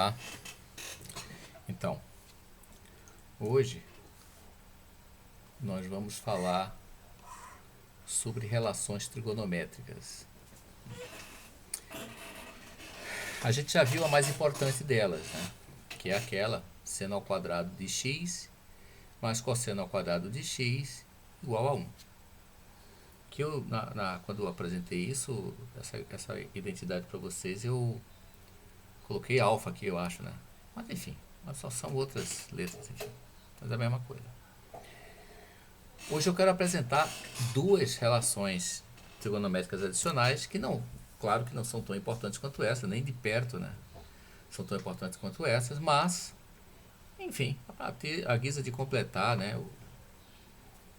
Olá, então, hoje nós vamos falar sobre relações trigonométricas. A gente já viu a mais importante delas, né? Que é aquela seno ao quadrado de x mais cosseno ao quadrado de x igual a 1. Que eu, quando eu apresentei isso, essa identidade para vocês, eu coloquei alfa aqui, eu acho, né? Mas enfim, só são outras letras, enfim, mas é a mesma coisa. Hoje eu quero apresentar duas relações trigonométricas adicionais que não, claro que não são tão importantes quanto essa, nem de perto, né? São tão importantes quanto essas, mas, enfim, a ter a guisa de completar, né,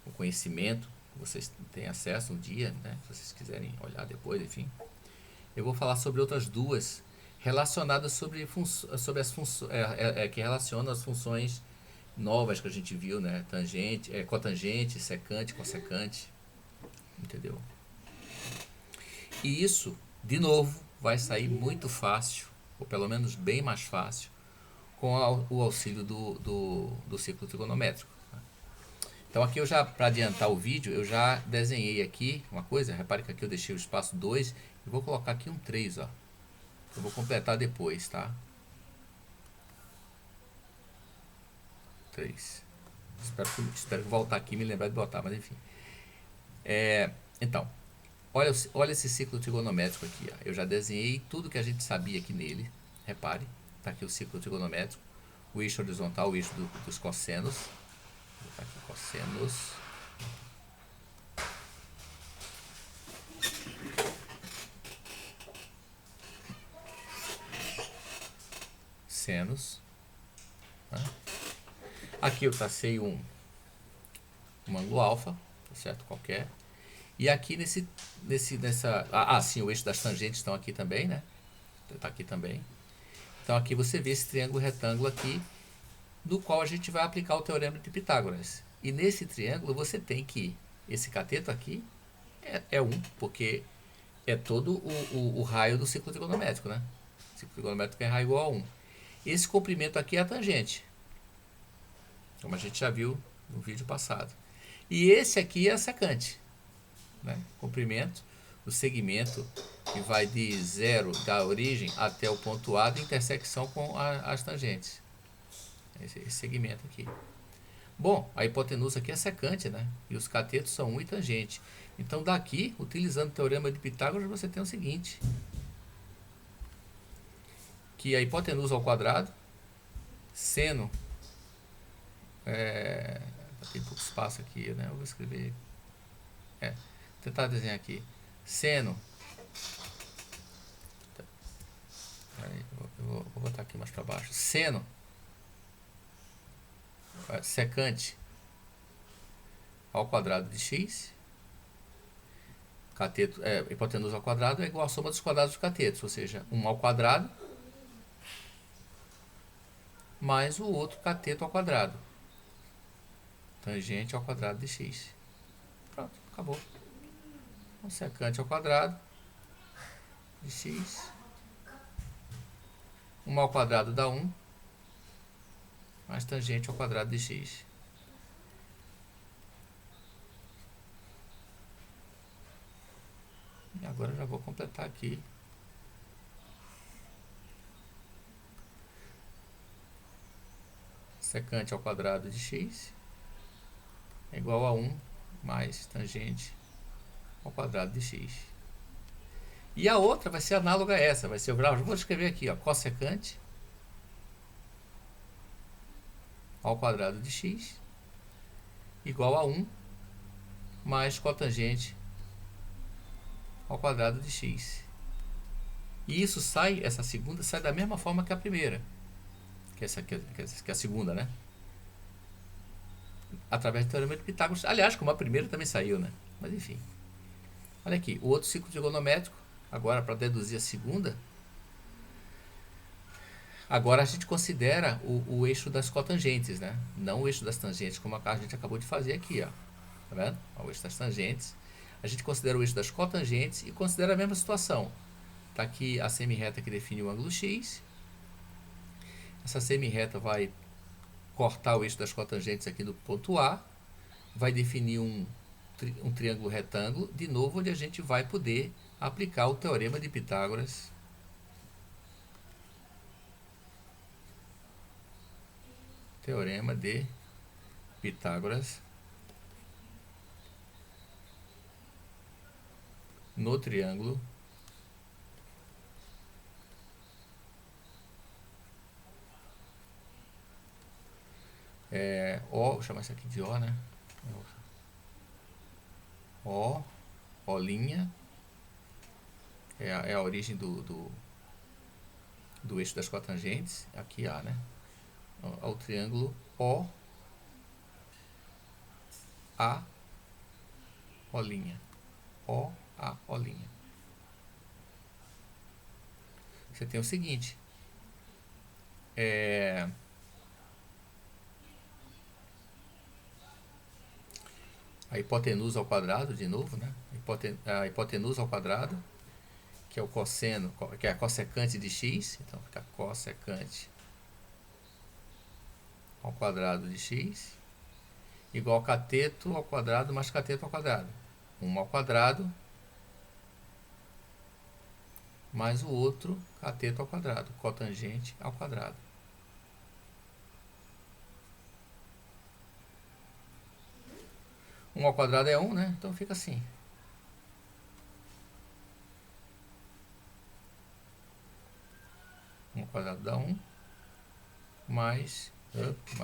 o conhecimento que vocês têm acesso um dia, né, se vocês quiserem olhar depois, enfim. Eu vou falar sobre outras duas relacionadas sobre as funções, que relacionam as funções novas que a gente viu, né? Tangente, cotangente, secante, cossecante, entendeu? E isso, de novo, vai sair muito fácil, ou pelo menos bem mais fácil, com o auxílio do ciclo trigonométrico. Então aqui eu já, para adiantar o vídeo, eu já desenhei aqui uma coisa, repare que aqui eu deixei o espaço 2 e vou colocar aqui um 3, ó. Eu vou completar depois, tá? 3. Espero que voltar aqui e me lembrar de botar, mas enfim. Então, olha esse ciclo trigonométrico aqui. Ó. Eu já desenhei tudo que a gente sabia aqui nele. Repare, está aqui o ciclo trigonométrico. O eixo horizontal, o eixo dos cossenos. Vou botar aqui cossenos. Senos. Tá? Aqui eu tracei um ângulo alfa, tá certo? Qualquer. E aqui sim, o eixo das tangentes estão aqui também, né? Está aqui também. Então aqui você vê esse triângulo retângulo aqui, do qual a gente vai aplicar o teorema de Pitágoras. E nesse triângulo você tem que, esse cateto aqui é 1, porque é todo o raio do ciclo trigonométrico, né? O ciclo trigonométrico é raio igual a 1. Esse comprimento aqui é a tangente, como a gente já viu no vídeo passado. E esse aqui é a secante, né? Comprimento do segmento que vai de zero da origem até o ponto A de intersecção com as tangentes. Esse segmento aqui. Bom, a hipotenusa aqui é secante, né? E os catetos são 1 e tangente. Então daqui, utilizando o teorema de Pitágoras, você tem o seguinte. Que a hipotenusa ao quadrado, seno... tem pouco espaço aqui, né? Eu vou escrever... vou tentar desenhar aqui. Seno... Eu vou botar aqui mais para baixo. Seno... secante ao quadrado de x, cateto, hipotenusa ao quadrado é igual à soma dos quadrados dos catetos, ou seja, 1 ao quadrado mais o outro cateto ao quadrado, tangente ao quadrado de x. Pronto, acabou. Então, secante ao quadrado de x, 1 ao quadrado dá 1, mais tangente ao quadrado de x. E agora eu já vou completar aqui. Secante ao quadrado de x é igual a 1 mais tangente ao quadrado de x. E a outra vai ser análoga a essa. Vai ser, eu vou escrever aqui, ó, cossecante ao quadrado de x igual a 1 mais cotangente ao quadrado de x. E isso sai, essa segunda sai da mesma forma que a primeira, que é a segunda, né? Através do teorema de Pitágoras. Aliás, como a primeira também saiu, né? Mas enfim. Olha aqui, o outro ciclo trigonométrico, agora para deduzir a segunda, agora a gente considera o eixo das cotangentes, né? Não o eixo das tangentes, como a gente acabou de fazer aqui, ó. Tá vendo? O eixo das tangentes. A gente considera o eixo das cotangentes e considera a mesma situação. Está aqui a semirreta que define o ângulo x. Essa semirreta vai cortar o eixo das cotangentes aqui do ponto A, vai definir um triângulo retângulo, de novo, onde a gente vai poder aplicar o teorema de Pitágoras. Teorema de Pitágoras no triângulo O, vou chamar isso aqui de O, né? O, O'linha, é a origem do eixo das cotangentes, aqui A, né? Ao triângulo O, A, O'linha. O, A, O'linha. Você tem o seguinte, a hipotenusa ao quadrado, de novo, né? A hipotenusa ao quadrado, que é o cosseno, que é a cossecante de x, então fica cossecante ao quadrado de x, igual a cateto ao quadrado mais cateto ao quadrado. 1 ao quadrado mais o outro cateto ao quadrado, cotangente ao quadrado. Um ao quadrado é 1, né? Então fica assim. Um ao quadrado dá 1, mais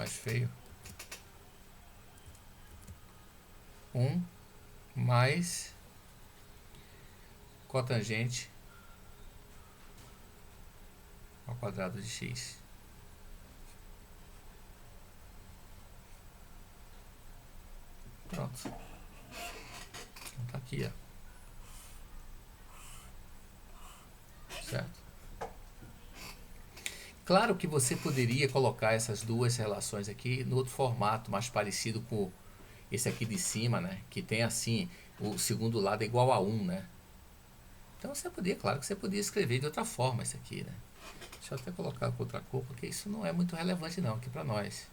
feio. 1 mais cotangente ao quadrado de x. Pronto. Então tá aqui, ó. Certo? Claro que você poderia colocar essas duas relações aqui no outro formato, mais parecido com esse aqui de cima, né? Que tem assim, o segundo lado é igual a 1, né? Então você podia, claro que você podia escrever de outra forma isso aqui, né? Deixa eu até colocar com outra cor, porque isso não é muito relevante não aqui para nós.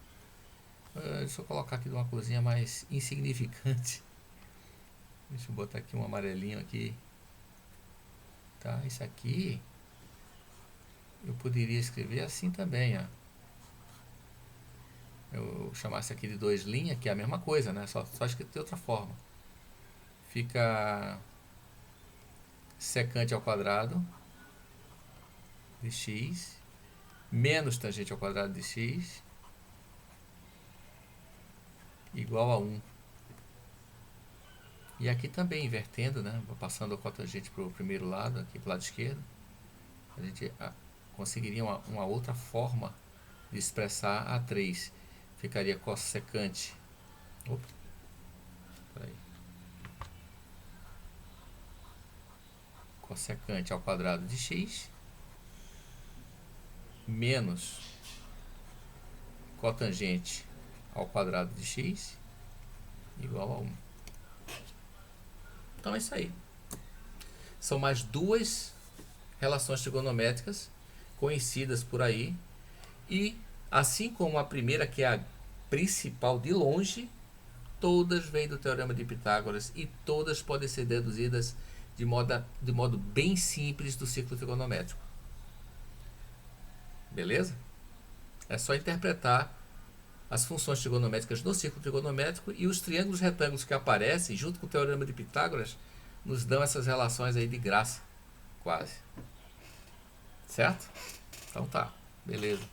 Deixa eu colocar aqui de uma corzinha mais insignificante. Deixa eu botar aqui um amarelinho aqui. Tá, isso aqui eu poderia escrever assim também, ó. Eu chamasse aqui de 2 linhas, que é a mesma coisa, né? Só escrito de outra forma. Fica secante ao quadrado de x menos tangente ao quadrado de x igual a 1. E aqui também invertendo, né? Passando a cotangente para o primeiro lado, aqui para o lado esquerdo, a gente conseguiria uma outra forma de expressar a 3. Ficaria cossecante. Opa, peraí. Cossecante ao quadrado de x menos cotangente ao quadrado de x igual a 1. Então é isso aí. São mais duas relações trigonométricas conhecidas por aí. E assim como a primeira, que é a principal de longe, todas vêm do teorema de Pitágoras e todas podem ser deduzidas de modo bem simples do círculo trigonométrico. Beleza? É só interpretar as funções trigonométricas do círculo trigonométrico, e os triângulos retângulos que aparecem junto com o teorema de Pitágoras nos dão essas relações aí de graça, quase. Certo? Então tá, beleza.